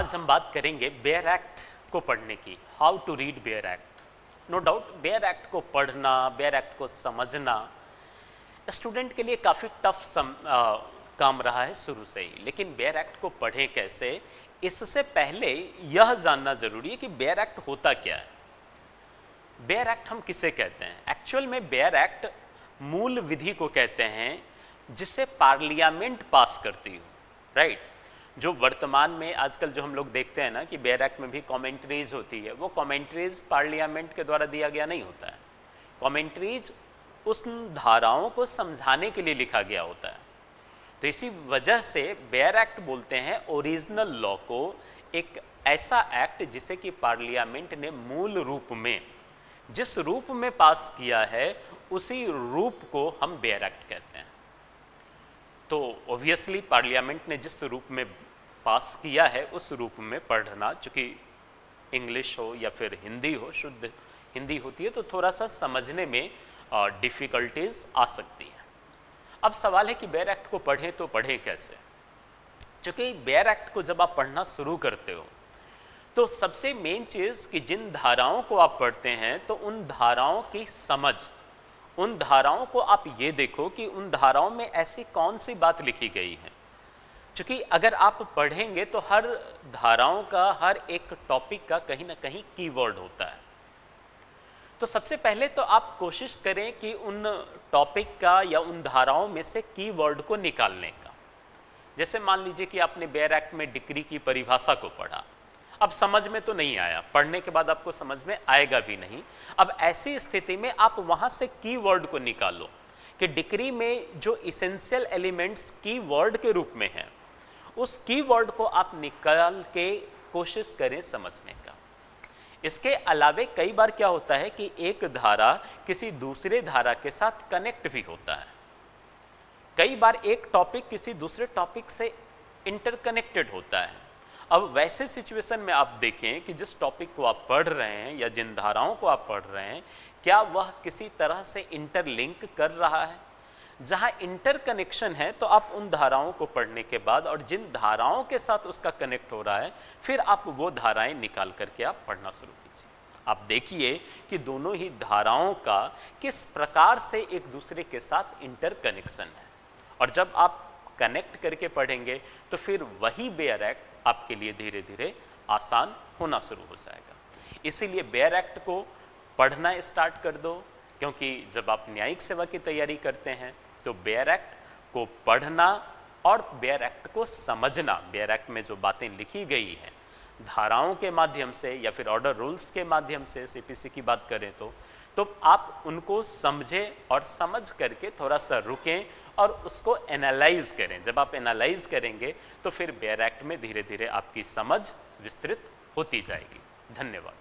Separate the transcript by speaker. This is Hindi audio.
Speaker 1: आज हम बात करेंगे बेयर एक्ट को पढ़ने की, how to read bare act. No doubt bare act को पढ़ना, बेयर एक्ट को समझना स्टूडेंट के लिए काफ़ी टफ काम रहा है शुरू से ही। लेकिन बेयर एक्ट को पढ़ें कैसे, इससे पहले यह जानना जरूरी है कि बेयर एक्ट होता क्या है। बेयर एक्ट हम किसे कहते हैं? एक्चुअल में बेयर एक्ट मूल विधि को कहते हैं जिसे पार्लियामेंट पास करती हो, राइट। जो वर्तमान में आजकल जो हम लोग देखते हैं ना कि बेयर एक्ट में भी कमेंट्रीज होती है, वो कमेंट्रीज पार्लियामेंट के द्वारा दिया गया नहीं होता है। कमेंट्रीज उस धाराओं को समझाने के लिए लिखा गया होता है। तो इसी वजह से बेयर एक्ट बोलते हैं ओरिजिनल लॉ को, एक ऐसा एक्ट जिसे कि पार्लियामेंट ने मूल रूप में, जिस रूप में पास किया है उसी रूप को हम बेयर एक्ट कहते हैं। तो ऑब्वियसली पार्लियामेंट ने जिस रूप में पास किया है उस रूप में पढ़ना, चूँकि इंग्लिश हो या फिर हिंदी हो, शुद्ध हिंदी होती है तो थोड़ा सा समझने में डिफ़िकल्टीज आ सकती हैं। अब सवाल है कि बेयर एक्ट को पढ़ें तो पढ़ें कैसे। चूँकि बेयर एक्ट को जब आप पढ़ना शुरू करते हो तो सबसे मेन चीज़ कि जिन धाराओं को आप पढ़ते हैं तो उन धाराओं की समझ, उन धाराओं को आप ये देखो कि उन धाराओं में ऐसी कौन सी बात लिखी गई है। क्योंकि अगर आप पढ़ेंगे तो हर धाराओं का, हर एक टॉपिक का कहीं ना कहीं कीवर्ड होता है। तो सबसे पहले तो आप कोशिश करें कि उन टॉपिक का या उन धाराओं में से कीवर्ड को निकालने का। जैसे मान लीजिए कि आपने बेयर एक्ट में डिक्री की परिभाषा को पढ़ा, अब समझ में तो नहीं आया, पढ़ने के बाद आपको समझ में आएगा भी नहीं। अब ऐसी स्थिति में आप वहाँ से कीवर्ड को निकालो कि डिक्री में जो इसेंशियल एलिमेंट्स कीवर्ड के रूप में हैं, उस कीवर्ड को आप निकाल के कोशिश करें समझने का। इसके अलावे कई बार क्या होता है कि एक धारा किसी दूसरे धारा के साथ कनेक्ट भी होता है। कई बार एक टॉपिक किसी दूसरे टॉपिक से इंटरकनेक्टेड होता है। अब वैसे सिचुएशन में आप देखें कि जिस टॉपिक को आप पढ़ रहे हैं या जिन धाराओं को आप पढ़ रहे हैं, क्या वह किसी तरह से इंटरलिंक कर रहा है। जहां इंटरकनेक्शन है तो आप उन धाराओं को पढ़ने के बाद और जिन धाराओं के साथ उसका कनेक्ट हो रहा है, फिर आप वो धाराएं निकाल करके आप पढ़ना शुरू कीजिए। आप देखिए कि दोनों ही धाराओं का किस प्रकार से एक दूसरे के साथ इंटरकनेक्शन है, और जब आप कनेक्ट करके पढ़ेंगे तो फिर वही बेयर एक्ट आपके लिए धीरे धीरे आसान होना शुरू हो जाएगा। इसीलिए बेयर एक्ट को पढ़ना स्टार्ट कर दो, क्योंकि जब आप न्यायिक सेवा की तैयारी करते हैं तो बेयर एक्ट को पढ़ना और बेयर एक्ट को समझना, बेयर एक्ट में जो बातें लिखी गई हैं धाराओं के माध्यम से या फिर ऑर्डर रूल्स के माध्यम से, सीपीसी की बात करें तो आप उनको समझें और समझ करके थोड़ा सा रुकें और उसको एनालाइज करें। जब आप एनालाइज करेंगे तो फिर बेयर एक्ट में धीरे धीरे आपकी समझ विस्तृत होती जाएगी। धन्यवाद।